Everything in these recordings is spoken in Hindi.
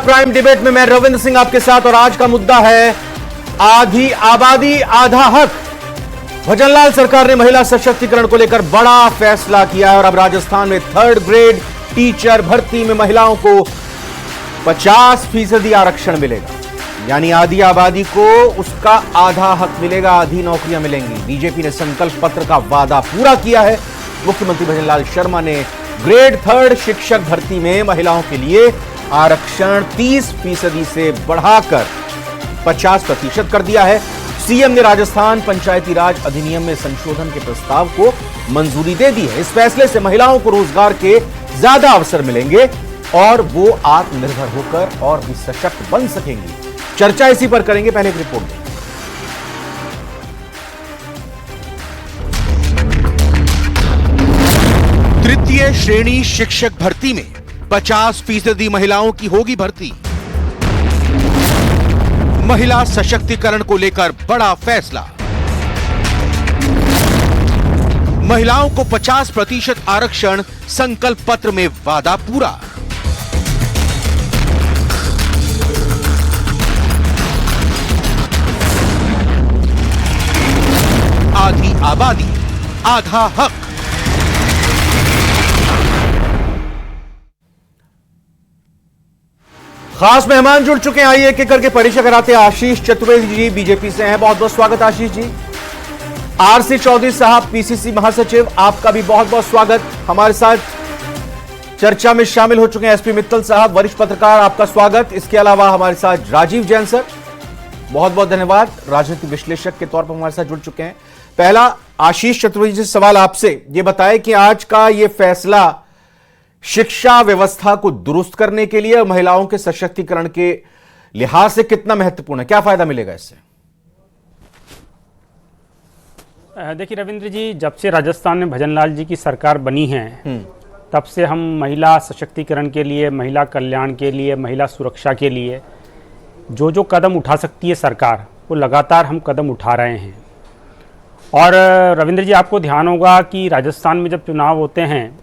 प्राइम डिबेट में मैं रविंद्र सिंह आपके साथ और आज का मुद्दा है आधी आबादी आधा हक। भजनलाल सरकार ने महिला सशक्तिकरण को लेकर बड़ा फैसला किया है और अब राजस्थान में 3rd ग्रेड टीचर भर्ती में महिलाओं को 50% आरक्षण मिलेगा, यानी आधी आबादी को उसका आधा हक मिलेगा, आधी नौकरियां मिलेंगी। बीजेपी ने संकल्प पत्र का वादा पूरा किया है। मुख्यमंत्री भजनलाल शर्मा ने ग्रेड 3rd शिक्षक भर्ती में महिलाओं के लिए आरक्षण 30% से बढ़ाकर 50% कर दिया है। सीएम ने राजस्थान पंचायती राज अधिनियम में संशोधन के प्रस्ताव को मंजूरी दे दी है। इस फैसले से महिलाओं को रोजगार के ज्यादा अवसर मिलेंगे और वो आत्मनिर्भर होकर और भी सशक्त बन सकेंगी। चर्चा इसी पर करेंगे, पहले एक रिपोर्ट दें। तृतीय श्रेणी शिक्षक भर्ती में 50% महिलाओं की होगी भर्ती। महिला सशक्तिकरण को लेकर बड़ा फैसला। महिलाओं को 50% आरक्षण, संकल्प पत्र में वादा पूरा। आधी आबादी आधा हक। खास मेहमान जुड़ चुके हैं, आइए एक एक करके परिचय कराते हैं। आशीष चतुर्वेदी जी बीजेपी से हैं, बहुत बहुत स्वागत आशीष जी। आरसी चौधरी साहब पीसीसी महासचिव, आपका भी बहुत बहुत स्वागत। हमारे साथ चर्चा में शामिल हो चुके हैं एसपी मित्तल साहब, वरिष्ठ पत्रकार, आपका स्वागत। इसके अलावा हमारे साथ राजीव जैन सर, बहुत बहुत धन्यवाद, राजनीतिक विश्लेषक के तौर पर हमारे साथ जुड़ चुके हैं। पहला आशीष चतुर्वेदी जी सवाल आपसे, ये बताएं कि आज का ये फैसला शिक्षा व्यवस्था को दुरुस्त करने के लिए और महिलाओं के सशक्तिकरण के लिहाज से कितना महत्वपूर्ण है, क्या फायदा मिलेगा इससे? देखिए रविंद्र जी, जब से राजस्थान में भजनलाल जी की सरकार बनी है तब से हम महिला सशक्तिकरण के लिए, महिला कल्याण के लिए, महिला सुरक्षा के लिए जो जो कदम उठा सकती है सरकार, वो लगातार हम कदम उठा रहे हैं। और रविंद्र जी, आपको ध्यान होगा कि राजस्थान में जब चुनाव होते हैं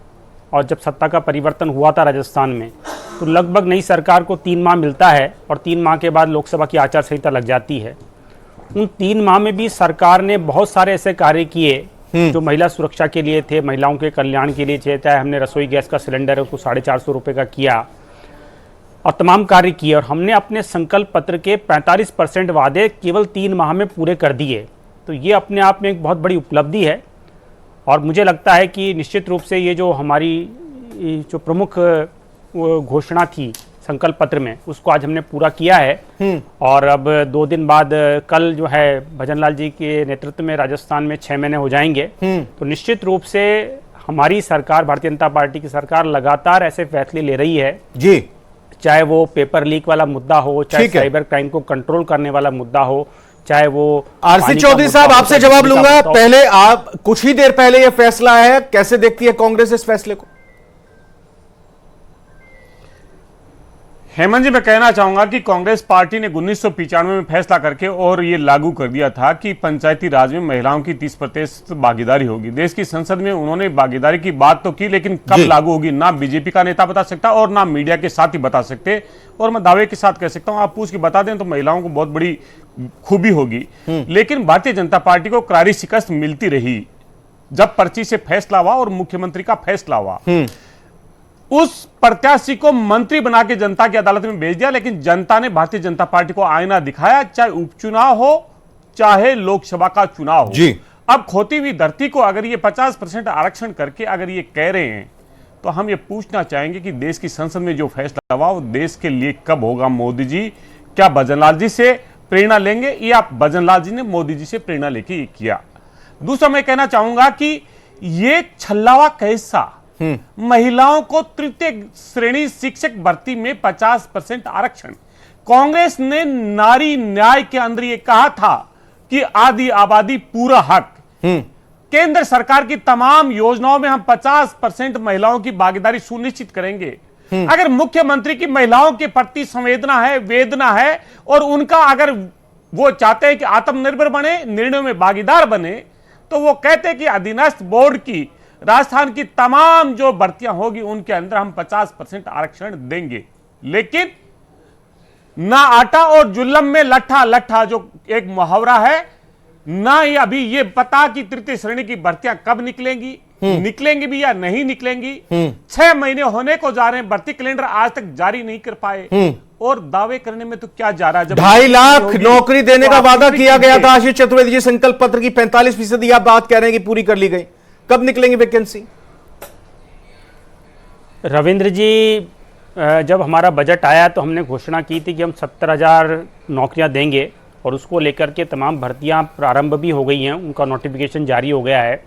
और जब सत्ता का परिवर्तन हुआ था राजस्थान में, तो लगभग नई सरकार को 3 माह मिलता है और 3 माह के बाद लोकसभा की आचार संहिता लग जाती है। उन 3 माह में भी सरकार ने बहुत सारे ऐसे कार्य किए जो महिला सुरक्षा के लिए थे, महिलाओं के कल्याण के लिए, चाहे हमने रसोई गैस का सिलेंडर है उसको 450 रुपये का किया और तमाम कार्य किए। और हमने अपने संकल्प पत्र के 45% वादे केवल 3 माह में पूरे कर दिए। तो ये अपने आप में एक बहुत बड़ी उपलब्धि है और मुझे लगता है कि निश्चित रूप से ये जो हमारी जो प्रमुख घोषणा थी संकल्प पत्र में, उसको आज हमने पूरा किया है। और अब 2 दिन बाद कल जो है भजनलाल जी के नेतृत्व में राजस्थान में 6 महीने हो जाएंगे। तो निश्चित रूप से हमारी सरकार, भारतीय जनता पार्टी की सरकार लगातार ऐसे फैसले ले रही है जी, चाहे वो पेपर लीक वाला मुद्दा हो, चाहे साइबर क्राइम को कंट्रोल करने वाला मुद्दा हो, चाहे वो आरसी चौधरी साहब आपसे जवाब लूंगा। पहले आप, कुछ ही देर पहले यह फैसला है, कैसे देखती है कांग्रेस इस फैसले को? हेमंत जी, मैं कहना चाहूंगा कि कांग्रेस पार्टी ने 1995 में फैसला करके और ये लागू कर दिया था कि पंचायती राज में महिलाओं की 30% भागीदारी होगी। देश की संसद में उन्होंने भागीदारी की बात तो की, लेकिन कब लागू होगी ना बीजेपी का नेता बता सकता और ना मीडिया के साथ ही बता सकते। और मैं दावे के साथ कह सकता हूं, आप पूछ के बता दें तो महिलाओं को बहुत बड़ी खूबी होगी। लेकिन भारतीय जनता पार्टी को करारी शिकस्त मिलती रही। जब पर्ची से फैसला हुआ और मुख्यमंत्री का फैसला हुआ, उस प्रत्याशी को मंत्री बना के जनता की अदालत में भेज दिया, लेकिन जनता ने भारतीय जनता पार्टी को आईना दिखाया, चाहे उपचुनाव हो चाहे लोकसभा का चुनाव हो जी। अब खोती हुई धरती को अगर ये 50% आरक्षण करके अगर ये कह रहे हैं, तो हम ये पूछना चाहेंगे कि देश की संसद में जो फैसला हुआ वो देश के लिए कब होगा? मोदी जी क्या भजनलाल जी से प्रेरणा लेंगे या भजनलाल जी ने मोदी जी से प्रेरणा लेके ये किया? दूसरा मैं कहना चाहूंगा कि ये छल्लावा कैसा, महिलाओं को तृतीय श्रेणी शिक्षक भर्ती में 50% आरक्षण। कांग्रेस ने नारी न्याय के अंदर यह कहा था कि आधी आबादी पूरा हक। केंद्र सरकार की तमाम योजनाओं में हम 50% महिलाओं की भागीदारी सुनिश्चित करेंगे। अगर मुख्यमंत्री की महिलाओं के प्रति संवेदना है, वेदना है और उनका अगर वो चाहते हैं कि आत्मनिर्भर बने, निर्णयों में भागीदार बने, तो वो कहते हैं कि अधीनस्थ बोर्ड की राजस्थान की तमाम जो भर्तियां होगी उनके अंदर हम 50% आरक्षण देंगे। लेकिन ना आटा और जुल्लम में लट्ठा लट्ठा, जो एक मुहावरा है ना। ये अभी ये पता कि तृतीय श्रेणी की भर्तियां कब निकलेंगी, निकलेंगी भी या नहीं निकलेंगी। 6 महीने होने को जा रहे हैं, भर्ती कैलेंडर आज तक जारी नहीं कर पाए, और दावे करने में तो क्या जा रहा है। 2.5 लाख नौकरी देने का वादा किया गया था आशीष चतुर्वेदी जी, संकल्प पत्र की 45% आप बात कह रहे हैं कि पूरी कर ली गई, कब निकलेंगी वैकेंसी? रविंद्र जी, जब हमारा बजट आया तो हमने घोषणा की थी कि हम 70,000 नौकरियां देंगे, और उसको लेकर के तमाम भर्तियां प्रारंभ भी हो गई हैं, उनका नोटिफिकेशन जारी हो गया है।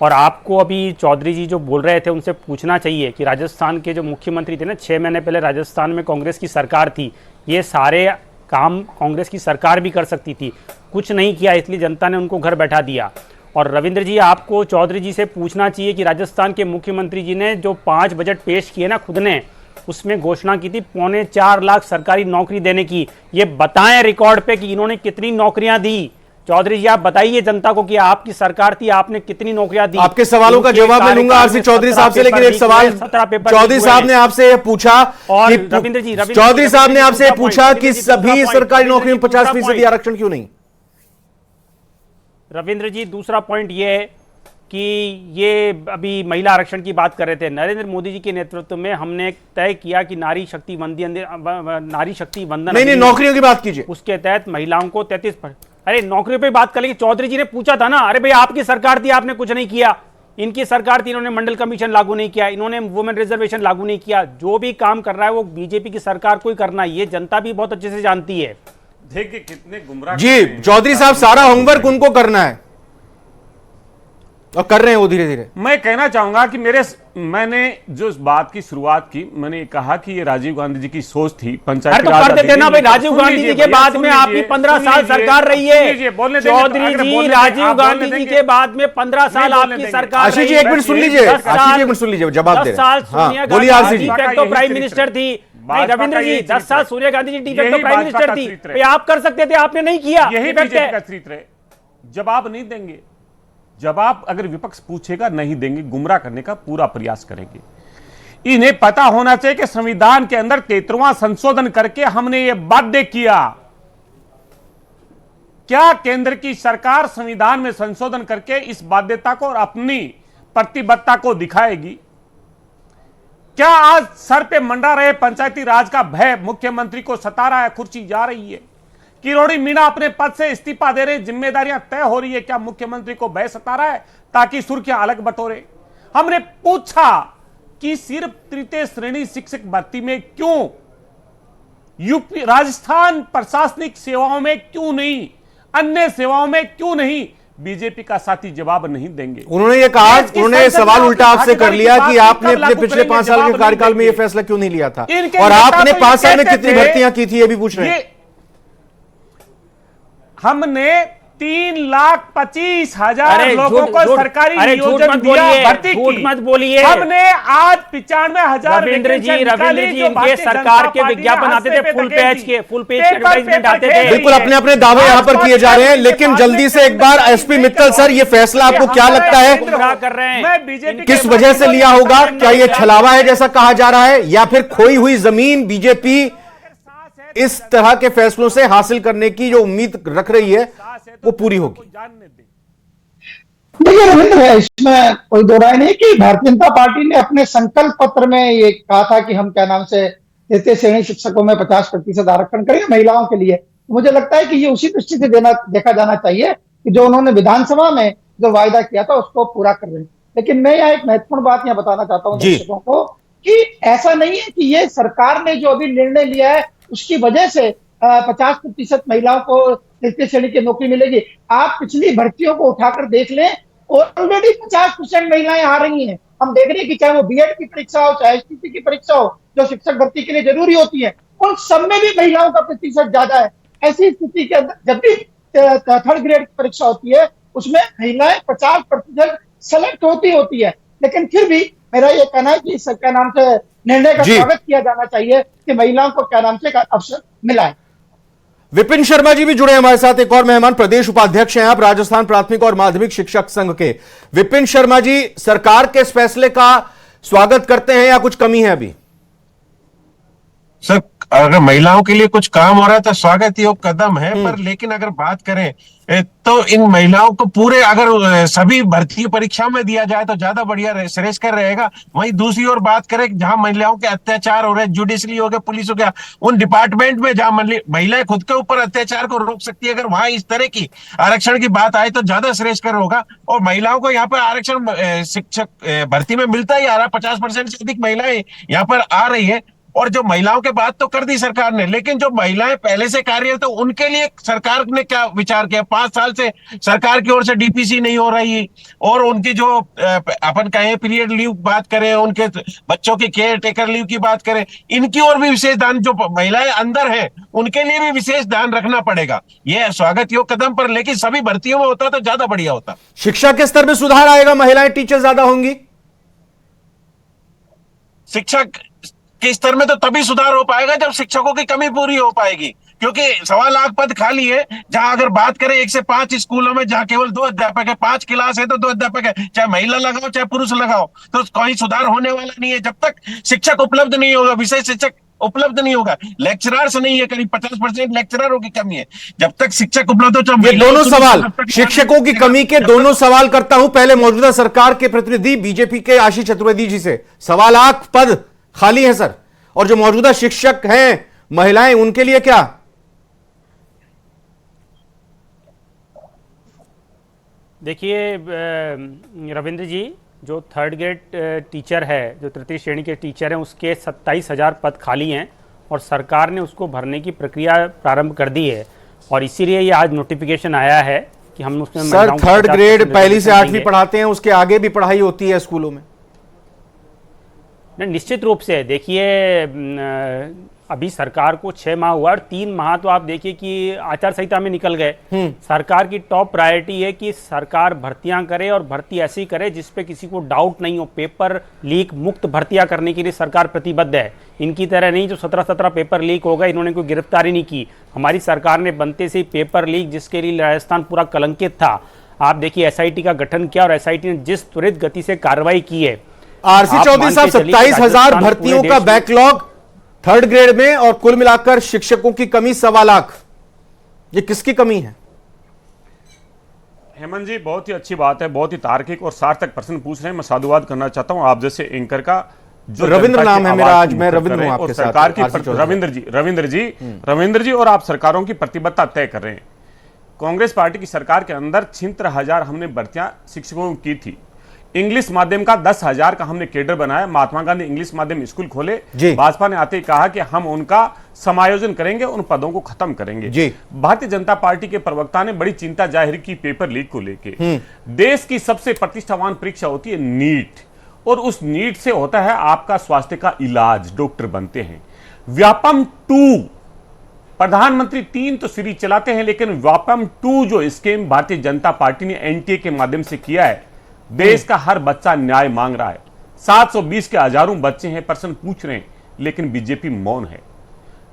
और आपको अभी चौधरी जी जो बोल रहे थे उनसे पूछना चाहिए कि राजस्थान के जो मुख्यमंत्री थे ना, 6 महीने पहले राजस्थान में कांग्रेस की सरकार थी, ये सारे काम कांग्रेस की सरकार भी कर सकती थी, कुछ नहीं किया, इसलिए जनता ने उनको घर बैठा दिया। और रविंद्र जी, आपको चौधरी जी से पूछना चाहिए कि राजस्थान के मुख्यमंत्री जी ने जो 5 बजट पेश किए ना खुद ने, उसमें घोषणा की थी 4.25 लाख सरकारी नौकरी देने की। ये बताएं रिकॉर्ड पे कि इन्होंने कितनी नौकरियां दी। चौधरी जी, आप बताइए जनता को कि आपकी सरकार थी, आपने कितनी नौकरियां दी। आपके सवालों का जवाब मैं लूंगा आरसी चौधरी साहब से, लेकिन एक सवाल चौधरी साहब ने आपसे पूछा, और रविंद्र जी, चौधरी साहब ने आपसे पूछा कि सभी सरकारी नौकरियों में 50% आरक्षण क्यों नहीं? रविंद्र जी, दूसरा पॉइंट ये है कि ये अभी महिला आरक्षण की बात कर रहे थे। नरेंद्र मोदी जी के नेतृत्व में हमने तय किया कि नारी शक्ति वंदन नहीं, नौकरियों की बात कीजिए। उसके तहत महिलाओं को 33%। अरे नौकरियों पे बात कर लेंगे। चौधरी जी ने पूछा था ना, अरे भाई आपकी सरकार थी, आपने कुछ नहीं किया। इनकी सरकार थी, इन्होंने मंडल कमीशन लागू नहीं किया, इन्होंने वुमेन रिजर्वेशन लागू नहीं किया। जो भी काम कर रहा है वो बीजेपी की सरकार को ही करना है, ये जनता भी बहुत अच्छे से जानती है। देखिए कितने गुमराह जी चौधरी साहब, सारा होमवर्क उनको करना है और कर रहे हैं वो धीरे धीरे। मैं कहना चाहूंगा कि मैंने जो इस बात की शुरुआत की, मैंने कहा कि ये राजीव गांधी जी की सोच थी। पंचायती राज कर देते ना भाई, राजीव गांधी जी के बाद में आपकी 15 साल सरकार रही है। चौधरी जी, राजीव गांधी जी के बाद में 15 साल आपकी सरकार। आशीष जी एक मिनट सुन लीजिए, आशीष जी एक मिनट सुन लीजिए, जवाब दे रहे हैं। बोलिए आशीष जी। तो प्राइम मिनिस्टर थी रविंद्र जी, 10 साल Sonia Gandhi ji de facto prime minister थी, आप कर सकते थे, आपने नहीं किया। यही बीजेपी का चरित्र है। जवाब नहीं देंगे, जवाब अगर विपक्ष पूछेगा नहीं देंगे, गुमराह करने का पूरा प्रयास करेंगे। इन्हें पता होना चाहिए कि संविधान के अंदर 73वां संशोधन करके हमने यह बाध्य किया। क्या केंद्र की सरकार संविधान में संशोधन करके इस बाध्यता को और अपनी प्रतिबद्धता को दिखाएगी? क्या आज सर पे मंडरा रहे पंचायती राज का भय मुख्यमंत्री को सता रहा है? कुर्सी जा रही है, किरोड़ी मीणा अपने पद से इस्तीफा दे रहे, जिम्मेदारियां तय हो रही है, क्या मुख्यमंत्री को भय सता रहा है ताकि सुर्खियां अलग बटोरे? हमने पूछा कि सिर्फ तृतीय श्रेणी शिक्षक भर्ती में क्यों, यूपी राजस्थान प्रशासनिक सेवाओं में क्यों नहीं, अन्य सेवाओं में क्यों नहीं? बीजेपी का साथी जवाब नहीं देंगे। उन्होंने ये कहा, उन्होंने सवाल उल्टा आपसे कर लिया कि आपने अपने पिछले 5 साल के कार्यकाल में यह फैसला क्यों नहीं लिया था, और आपने 5 साल में कितनी भर्तियां की थी, ये भी पूछ रहे हैं। हमने 3,25,000 लोगों को सरकारी नियोजन दिया, भर्ती की। मत बोलिए। हमने आज 95,000 रविंद्र जी, इनके सरकार के विज्ञापन आते थे, फुल पेज एडवर्टाइजमेंट आते थे। बिल्कुल अपने अपने दावे यहां पर किए जा रहे हैं, लेकिन जल्दी से एक बार एसपी मित्तल सर, ये फैसला आपको क्या लगता है कर रहे हैं, किस वजह से लिया होगा? क्या ये छलावा है जैसा कहा जा रहा है, या फिर खोई हुई जमीन बीजेपी इस तरह के फैसलों से हासिल करने की जो उम्मीद रख रही है वो पूरी होगी? देखिए रविंद्र, इसमें कोई दो राय नहीं कि भारतीय जनता पार्टी ने अपने संकल्प पत्र में ये कहा था कि हम क्या नाम से तृतीय श्रेणी शिक्षकों में 50% आरक्षण करेंगे महिलाओं के लिए। मुझे लगता है कि ये उसी दृष्टि से देखा जाना चाहिए कि जो उन्होंने विधानसभा में जो वायदा किया था उसको पूरा कर रहे हैं। लेकिन मैं यहाँ एक महत्वपूर्ण बात यहाँ बताना चाहता हूँ दर्शकों को कि ऐसा नहीं है कि ये सरकार ने जो अभी निर्णय लिया है उसकी वजह से 50% महिलाओं को तृतीय श्रेणी की नौकरी मिलेगी। आप पिछली भर्तियों को उठाकर देख लें, ऑलरेडी 50% महिलाएं आ रही हैं। हम देख रहे हैं कि चाहे वो बीएड की परीक्षा हो, चाहे एसटीसी की परीक्षा हो, जो शिक्षक भर्ती के लिए जरूरी होती है, उन सब में भी महिलाओं का प्रतिशत ज्यादा है। ऐसी स्थिति के अंदर जब भी 3rd ग्रेड की परीक्षा होती है उसमें महिलाएं 50% सेलेक्ट होती है। लेकिन फिर भी मेरा ये कहना है कि इसका नाम से निर्णय का स्वागत किया जाना चाहिए कि महिलाओं को क्या नाम से अवसर मिला है। विपिन शर्मा जी भी जुड़े हमारे साथ, एक और मेहमान, प्रदेश उपाध्यक्ष हैं आप राजस्थान प्राथमिक और माध्यमिक शिक्षक संघ के। विपिन शर्मा जी, सरकार के इस फैसले का स्वागत करते हैं या कुछ कमी है अभी? सर, अगर महिलाओं के लिए कुछ काम हो रहा है तो स्वागत योग कदम है, पर लेकिन अगर बात करें तो इन महिलाओं को पूरे अगर सभी भर्ती परीक्षाओं में दिया जाए तो ज्यादा बढ़िया श्रेयस्कर रहेगा। वहीं दूसरी ओर बात करें जहां महिलाओं के अत्याचार हो रहे हैं, जुडिशरी हो गया, पुलिस हो गया, उन डिपार्टमेंट में जहां महिलाएं खुद के ऊपर अत्याचार को रोक सकती है, अगर वहां इस तरह की आरक्षण की बात आए तो ज्यादा श्रेयस्कर होगा। और महिलाओं को यहाँ पर आरक्षण शिक्षक भर्ती में मिलता ही आ रहा है, 50% से अधिक महिलाएं यहाँ पर आ रही है। और जो महिलाओं के बात तो कर दी सरकार ने, लेकिन जो महिलाएं पहले से कार्यरत तो उनके लिए सरकार ने क्या विचार किया? 5 साल से सरकार की ओर से डीपीसी नहीं हो रही, और उनकी जो अपन कहें पीरियड लीव बात करें, उनके बच्चों की केयर टेकर लीव की बात करें, इनकी ओर भी विशेष ध्यान, जो महिलाएं अंदर हैं उनके लिए भी विशेष ध्यान रखना पड़ेगा। यह स्वागत योग कदम, पर लेकिन सभी भर्तियों में होता तो ज्यादा बढ़िया होता। शिक्षा के स्तर में सुधार आएगा, महिलाएं टीचर ज्यादा होंगी। शिक्षक के स्तर में तो तभी सुधार हो पाएगा जब शिक्षकों की कमी पूरी हो पाएगी, क्योंकि 1.25 लाख पद खाली है। जहां अगर बात करें 1 से 5 स्कूलों में जहां केवल 2 अध्यापक है, 5 क्लास है तो 2 अध्यापक है, चाहे महिला लगाओ चाहे पुरुष लगाओ, तो कोई सुधार होने वाला नहीं है जब तक शिक्षक उपलब्ध नहीं होगा, विशेष शिक्षक उपलब्ध नहीं होगा। लेक्चरर्स नहीं है, करीब 50% लेक्चररों की कमी है। जब तक शिक्षक उपलब्ध हो, ये दोनों सवाल, शिक्षकों की कमी के दोनों सवाल करता हूं पहले मौजूदा सरकार के प्रतिनिधि बीजेपी के आशीष चतुर्वेदी जी से। 1.25 लाख पद खाली है सर, और जो मौजूदा शिक्षक हैं महिलाएं, उनके लिए क्या? देखिए रविंद्र जी, जो 3rd ग्रेड टीचर है, जो तृतीय श्रेणी के टीचर हैं, उसके 27,000 पद खाली हैं और सरकार ने उसको भरने की प्रक्रिया प्रारंभ कर दी है, और इसीलिए ये आज नोटिफिकेशन आया है कि हम उसमें सर 3rd ग्रेड पहली से 8वीं पढ़ाते हैं, उसके आगे भी पढ़ाई होती है स्कूलों में? निश्चित रूप से देखिए, अभी सरकार को 6 माह हुआ और 3 माह तो आप देखिए कि आचार संहिता में निकल गए। सरकार की टॉप प्रायोरिटी है कि सरकार भर्तियां करे, और भर्ती ऐसी करे जिसपे किसी को डाउट नहीं हो। पेपर लीक मुक्त भर्तियां करने के लिए सरकार प्रतिबद्ध है। इनकी तरह नहीं जो 17 पेपर लीक हो गए, इन्होंने कोई गिरफ्तारी नहीं की। हमारी सरकार ने बनते से पेपर लीक, जिसके लिए राजस्थान पूरा कलंकित था, आप देखिए SIT का गठन किया और SIT ने जिस त्वरित गति से कार्रवाई की है। आरसी चौधरी साहब, 27,000 भर्तियों का बैकलॉग 3rd ग्रेड में, और कुल मिलाकर शिक्षकों की कमी 1.25 लाख, ये किसकी कमी है? हेमंत जी, बहुत ही अच्छी बात है, बहुत ही तार्किक और सार्थक प्रश्न पूछ रहे हैं। मैं साधुवाद करना चाहता हूं आप जैसे एंकर का, जो रविंद्र नाम है मेरा, आज मैं रविंद्र हूं आपके साथ। सरकार की रविंद्र जी और आप सरकारों की प्रतिबद्धता तय कर रहे हैं। कांग्रेस पार्टी की सरकार के अंदर 76,000 हमने भर्तियां शिक्षकों की थी। इंग्लिश माध्यम का 10,000 का हमने केडर बनाया। महात्मा गांधी इंग्लिश माध्यम स्कूल खोले, भाजपा ने आते ही कहा कि हम उनका समायोजन करेंगे, उन पदों को खत्म करेंगे। भारतीय जनता पार्टी के प्रवक्ता ने बड़ी चिंता जाहिर की पेपर लीक को लेके। देश की सबसे प्रतिष्ठावान परीक्षा होती है नीट, और उस नीट से होता है आपका स्वास्थ्य का इलाज, डॉक्टर बनते हैं। व्यापम 2 प्रधानमंत्री 3 तो सीरीज चलाते हैं, लेकिन व्यापम 2 जो स्कीम भारतीय जनता पार्टी ने NTA के माध्यम से किया है, देश का हर बच्चा न्याय मांग रहा है। 720 के हजारों बच्चे हैं, प्रश्न पूछ रहे हैं, लेकिन बीजेपी मौन है।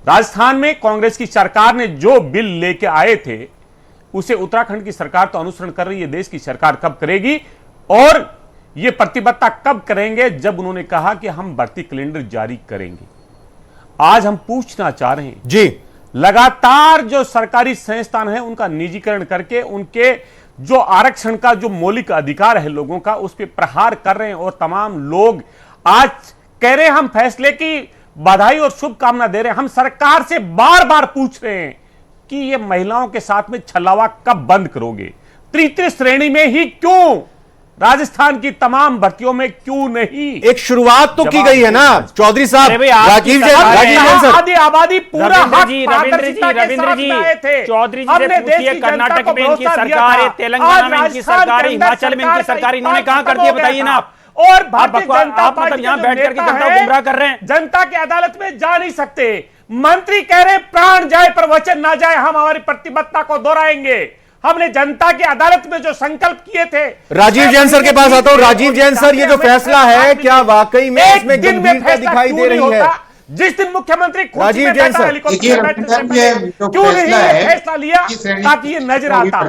राजस्थान में कांग्रेस की सरकार ने जो बिल लेके आए थे, उसे उत्तराखंड की सरकार तो अनुसरण कर रही है। देश की सरकार कब करेगी, और यह प्रतिबद्धता कब करेंगे? जब उन्होंने कहा कि हम भर्ती कैलेंडर जारी करेंगे। आज हम पूछना चाह रहे हैं जी, लगातार जो सरकारी संस्थान है उनका निजीकरण करके, उनके जो आरक्षण का जो मौलिक अधिकार है लोगों का, उस पर प्रहार कर रहे हैं। और तमाम लोग आज कह रहे हैं, हम फैसले की बधाई और शुभकामना दे रहे हैं। हम सरकार से बार बार पूछ रहे हैं कि ये महिलाओं के साथ में छलावा कब बंद करोगे? तृतीय श्रेणी में ही क्यों? राजस्थान की तमाम भर्तियों में क्यों नहीं? एक शुरुआत तो की गई है ना चौधरी साहब। राजीव जैन सर, आधी आबादी पूरा रविंद्र जी चौधरी जी से पूछिए, कर्नाटक में इनकी सरकार है, तेलंगाना में इनकी सरकार है, हिमाचल में इनकी सरकार, इन्होंने कहाँ कर दिया बताइए ना आप। और भारतीय जनता पार्टी यहाँ बैठ करके जनता को गुमराह कर रहे हैं। जनता की अदालत में जा नहीं सकते। मंत्री कह रहे प्राण जाए पर वचन ना जाए, हम हमारी प्रतिबद्धता को दोहराएंगे। हमने जनता की अदालत में जो संकल्प किए थे। राजीव जैन सर के पास आता हूं। राजीव जैन सर, ये जो फैसला है, क्या वाकई में इसमें गंभीरता दिखाई दे रही है? जिस दिन मुख्यमंत्री राजीव जैन सर, क्यों नहीं फैसला लिया ताकि ये नजर आता?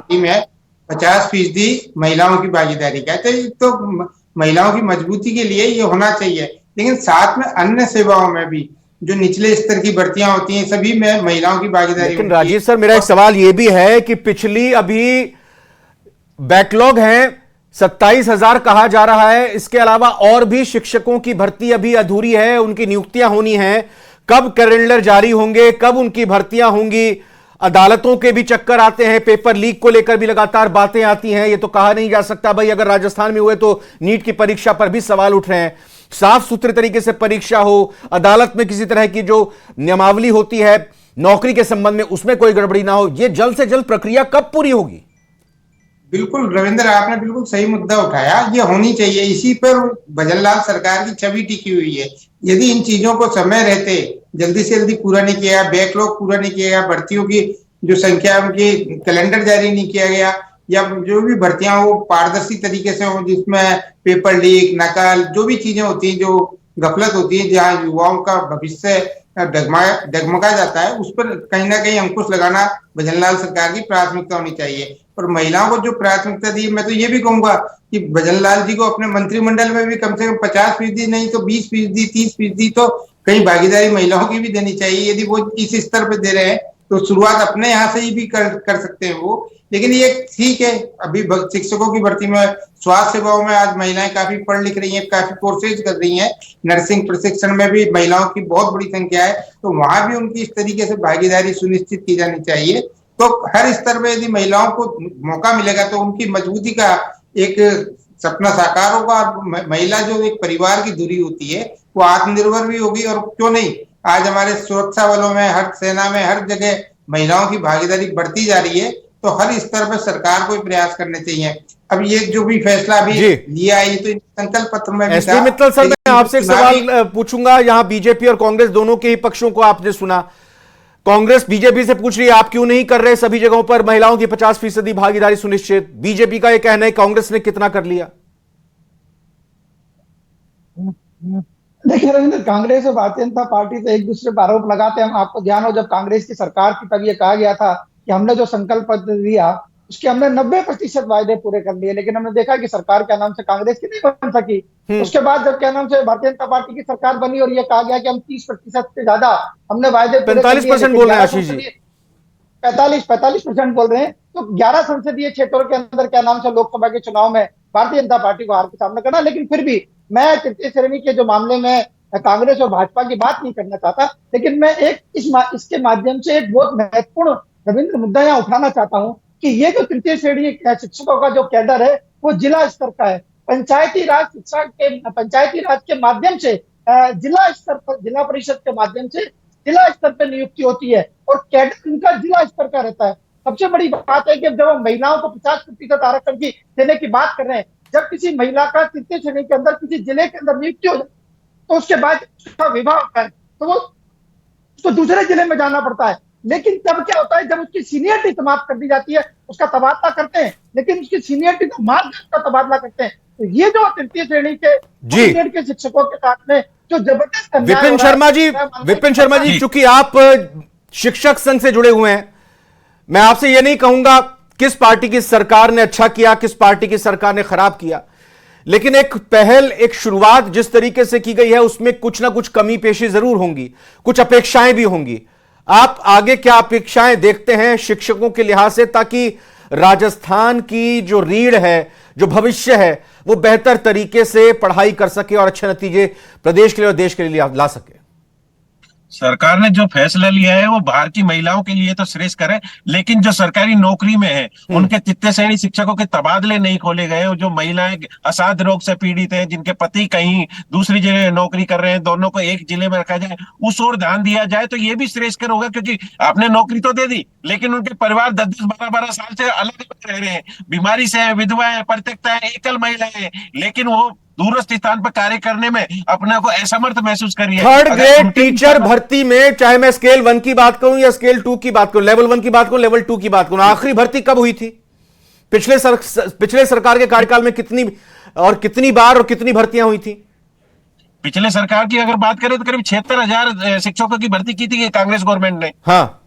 50% महिलाओं की भागीदारी का तो महिलाओं की मजबूती के लिए ये होना चाहिए, लेकिन साथ में अन्य सेवाओं में भी जो निचले स्तर की भर्तियां होती हैं सभी में महिलाओं की भागीदारी लेकिन होती है। राजीव सर, मेरा एक सवाल यह भी है कि पिछली अभी बैकलॉग है, 27,000 कहा जा रहा है, इसके अलावा और भी शिक्षकों की भर्ती अभी अधूरी है, उनकी नियुक्तियां होनी है। कब कैलेंडर जारी होंगे, कब उनकी भर्तियां होंगी? अदालतों के भी चक्कर आते हैं, पेपर लीक को लेकर भी लगातार बातें आती हैं। ये तो कहा नहीं जा सकता भाई अगर राजस्थान में हुए तो नीट की परीक्षा पर भी सवाल उठ रहे हैं। साफ सुथरे तरीके से परीक्षा हो, अदालत में किसी तरह की जो नियमावली होती है नौकरी के संबंध में उसमें कोई गड़बड़ी ना हो, ये जल्द से जल्द प्रक्रिया कब पूरी होगी? बिल्कुल रविंद्र, आपने बिल्कुल सही मुद्दा उठाया, ये होनी चाहिए। इसी पर भजनलाल सरकार की छवि टिकी हुई है। यदि इन चीजों को समय रहते जल्दी से जल्दी पूरा नहीं किया, बैकलॉग पूरा नहीं किया गया, भर्तियों की जो संख्या उनकी कैलेंडर जारी नहीं किया गया, या जो भी भर्तियां हो पारदर्शी तरीके से हो, जिसमें पेपर लीक, नकल, जो भी चीजें होती हैं, जो गफलत होती है, जहाँ युवाओं का भविष्य डगमगा जाता है, उस पर कहीं ना कहीं अंकुश लगाना भजनलाल सरकार की प्राथमिकता होनी चाहिए। और महिलाओं को जो प्राथमिकता दी, मैं तो ये भी कहूंगा कि भजनलाल जी को अपने मंत्रिमंडल में भी कम से कम 50% नहीं तो 20%, 30% तो कहीं भागीदारी महिलाओं की भी देनी चाहिए। यदि वो इस स्तर पर दे रहे हैं तो शुरुआत अपने यहाँ से ही भी कर सकते हैं वो। लेकिन ये ठीक है, अभी शिक्षकों की भर्ती में, स्वास्थ्य सेवाओं में आज महिलाएं काफी पढ़ लिख रही हैं, काफी कोर्सेज कर रही हैं, नर्सिंग प्रशिक्षण में भी महिलाओं की बहुत बड़ी संख्या है, तो वहां भी उनकी इस तरीके से भागीदारी सुनिश्चित की जानी चाहिए। तो हर स्तर पर यदि महिलाओं को मौका मिलेगा तो उनकी मजबूती का एक सपना साकार होगा, और महिला जो एक परिवार की धुरी होती है वो आत्मनिर्भर भी होगी। और क्यों नहीं, आज हमारे सुरक्षा बलों में, हर सेना में, हर जगह महिलाओं की भागीदारी बढ़ती जा रही है। तो हर स्तर पर सरकार को प्रयास करने चाहिए। अब ये जो भी फैसला अभी लिया है, ये तो संकल्प पत्र में भी एसपी था। मित्तल सर, मैं आपसे एक सवाल पूछूंगा। यहां बीजेपी और कांग्रेस दोनों के ही पक्षों को आपने सुना। कांग्रेस बीजेपी से पूछ रही है आप क्यों नहीं कर रहे सभी जगहों पर महिलाओं की 50% भागीदारी सुनिश्चित। बीजेपी का यह कहना है कांग्रेस ने कितना कर लिया? देखिए रविंद्र, कांग्रेस और भारतीय जनता पार्टी तो एक दूसरे पर आरोप लगाते हैं। आपको ध्यान हो, जब कांग्रेस की सरकार थी तब ये कहा गया था कि हमने जो संकल्प पत्र दिया उसके हमने 90% वायदे पूरे कर लिए, लेकिन हमने देखा कि सरकार के नाम से कांग्रेस की नहीं बन सकी। उसके बाद जब क्या नाम से भारतीय जनता पार्टी की सरकार बनी और ये कहा गया कि हम 30% से ज्यादा हमने वायदे 45% बोल रहे हैं आशीष जी, 45% बोल रहे हैं। तो 11 संसदीय क्षेत्रों के अंदर क्या नाम से लोकसभा के चुनाव में भारतीय जनता पार्टी को हार का सामना करना। लेकिन फिर भी मैं तृतीय श्रेणी के जो मामले में कांग्रेस और भाजपा की बात नहीं करना चाहता, लेकिन मैं इसके माध्यम से एक बहुत महत्वपूर्ण रविंद्र मुद्दा यहाँ उठाना चाहता हूँ कि ये जो तृतीय श्रेणी शिक्षकों का जो कैडर है वो जिला स्तर का है। पंचायती राज के माध्यम से जिला स्तर पर, जिला परिषद के माध्यम से जिला स्तर पर नियुक्ति होती है और कैडर उनका जिला स्तर का रहता है। सबसे बड़ी बात है कि जब हम महिलाओं को 50% आरक्षण की देने की बात कर रहे हैं, जब किसी महिला का तृतीय श्रेणी के अंदर किसी जिले के अंदर नियुक्ति हो जाए तो उसके बाद उसका विवाह होता है तो वो उसको दूसरे जिले में जाना पड़ता है। लेकिन तब क्या होता है, जब उसकी सीनियरिटी समाप्त कर दी जाती है उसका तबादला करते हैं, लेकिन उसकी सीनियरिटी को मार्च का तबादला करते हैं। तो ये जो तृतीय श्रेणी के शिक्षकों के साथ में जो जबरदस्त विपिन शर्मा जी, चूंकि आप शिक्षक संघ से जुड़े हुए हैं, मैं आपसे यह नहीं कहूंगा किस पार्टी की सरकार ने अच्छा किया, किस पार्टी की सरकार ने खराब किया, लेकिन एक पहल, एक शुरुआत जिस तरीके से की गई है उसमें कुछ ना कुछ कमी पेशी जरूर होंगी, कुछ अपेक्षाएं भी होंगी। आप आगे क्या अपेक्षाएं देखते हैं शिक्षकों के लिहाज से, ताकि राजस्थान की जो रीढ़ है, जो भविष्य है, वो बेहतर तरीके से पढ़ाई कर सके और अच्छे नतीजे प्रदेश के लिए और देश के लिए ला सके? सरकार ने जो फैसला लिया है वो बाहर की महिलाओं के लिए तो श्रेयस्कर है, लेकिन जो सरकारी नौकरी में है उनके तृतीय श्रेणी शिक्षकों के तबादले नहीं खोले गए। जो महिलाएं असाध्य रोग से पीड़ित हैं, जिनके पति कहीं दूसरी जगह नौकरी कर रहे हैं, दोनों को एक जिले में रखा जाए, उस ओर ध्यान दिया जाए तो ये भी श्रेयस्कर होगा। क्योंकि आपने नौकरी तो दे दी, लेकिन उनके परिवार 10-10, 12-12 साल से अलग अलग रह रहे हैं, बीमारी से है, विधवा है, परित्यक्ता है, एकल महिला है, लेकिन वो दूरस्थ स्थान पर कार्य करने में अपने को असमर्थ महसूस करिए। थर्ड ग्रेड टीचर भर्ती में, चाहे मैं स्केल 1 की बात करूं या स्केल 2 की बात करूं, लेवल 1 की बात करूं, लेवल 2 की बात करूं, आखिरी भर्ती कब हुई थी? पिछले सरकार के कार्यकाल में कितनी बार और कितनी भर्तियां हुई थी? पिछले सरकार की अगर बात करें तो करीब 76,000 शिक्षकों की भर्ती की थी कांग्रेस गवर्नमेंट ने। हाँ,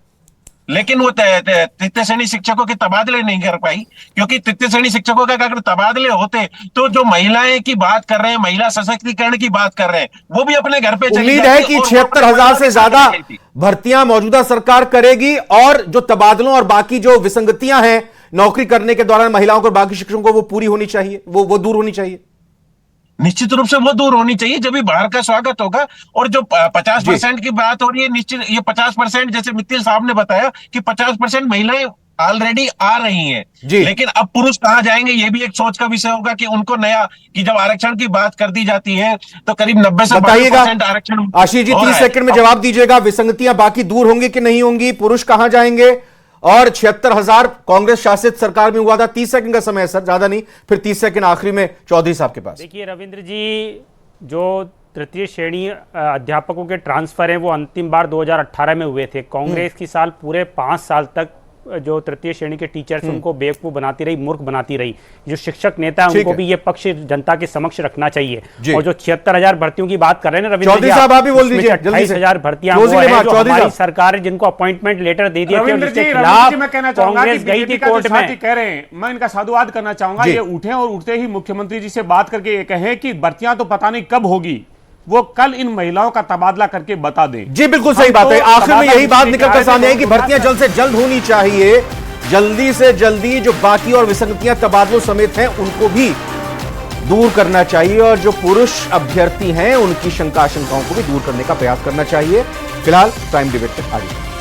लेकिन वो तृतीय श्रेणी शिक्षकों के तबादले नहीं कर पाई, क्योंकि तृतीय श्रेणी शिक्षकों का अगर तबादले होते तो जो महिलाएं की बात कर रहे हैं, महिला सशक्तिकरण की बात कर रहे हैं, वो भी अपने घर पे चली उम्मीद जाती है कि और वो 76,000 से ज्यादा गई थी। भर्तियां मौजूदा सरकार करेगी और जो तबादलों और बाकी जो विसंगतियां हैं नौकरी करने के दौरान महिलाओं को और बाकी शिक्षकों को, वो पूरी होनी चाहिए, वो दूर होनी चाहिए। निश्चित रूप से वो दूर होनी चाहिए, जब भी बाहर का स्वागत होगा। और जो 50% की बात हो रही है, निश्चित ये 50%, जैसे मित्तल साहब ने बताया कि 50% महिलाएं ऑलरेडी आ रही हैं, लेकिन अब पुरुष कहां जाएंगे, ये भी एक सोच का विषय होगा कि उनको नया, कि जब आरक्षण की बात कर दी जाती है तो करीब 90 से 92% आरक्षण। आशीष जी 30 सेकंड में जवाब दीजिएगा, विसंगतियां बाकी दूर होंगी कि नहीं होंगी, पुरुष कहां जाएंगे, और 76,000 कांग्रेस शासित सरकार में हुआ था। 30 सेकंड का समय है सर, ज्यादा नहीं, फिर 30 सेकंड आखिरी में चौधरी साहब के पास। देखिए रविंद्र जी, जो तृतीय श्रेणी अध्यापकों के ट्रांसफर हैं वो अंतिम बार 2018 में हुए थे। कांग्रेस की साल पूरे 5 साल तक जो तृतीय श्रेणी के टीचर्स उनको बेवकूफ बनाती रही, मूर्ख बनाती रही। जो शिक्षक नेता है उनको भी ये पक्ष जनता के समक्ष रखना चाहिए। और जो 76,000 भर्तियों की बात कर रहे हैं ना रविंद्र जी, साहब आप भी बोल दीजिए, 28,000 भर्तियां हमारी सरकार है जिनको अपॉइंटमेंट लेटर दे दिए थे, उसके खिलाफ कांग्रेस गई थी कोर्ट में। कह रहे हैं, मैं इनका साधुवाद करना चाहूंगा, ये उठे और उठते ही मुख्यमंत्री जी से बात करके ये कहे कि भर्तियां तो पता नहीं कब होगी, वो कल इन महिलाओं का तबादला करके बता दे। जी बिल्कुल सही बात है। आखिर में यही बात निकल कर सामने आई कि भर्तियां जल्द से जल्द होनी चाहिए, जल्दी से जल्दी जो बाकी और विसंगतियां तबादलों समेत हैं उनको भी दूर करना चाहिए, और जो पुरुष अभ्यर्थी हैं उनकी शंका आशंकाओं को भी दूर करने का प्रयास करना चाहिए। फिलहाल प्राइम डिबेट तक आगे।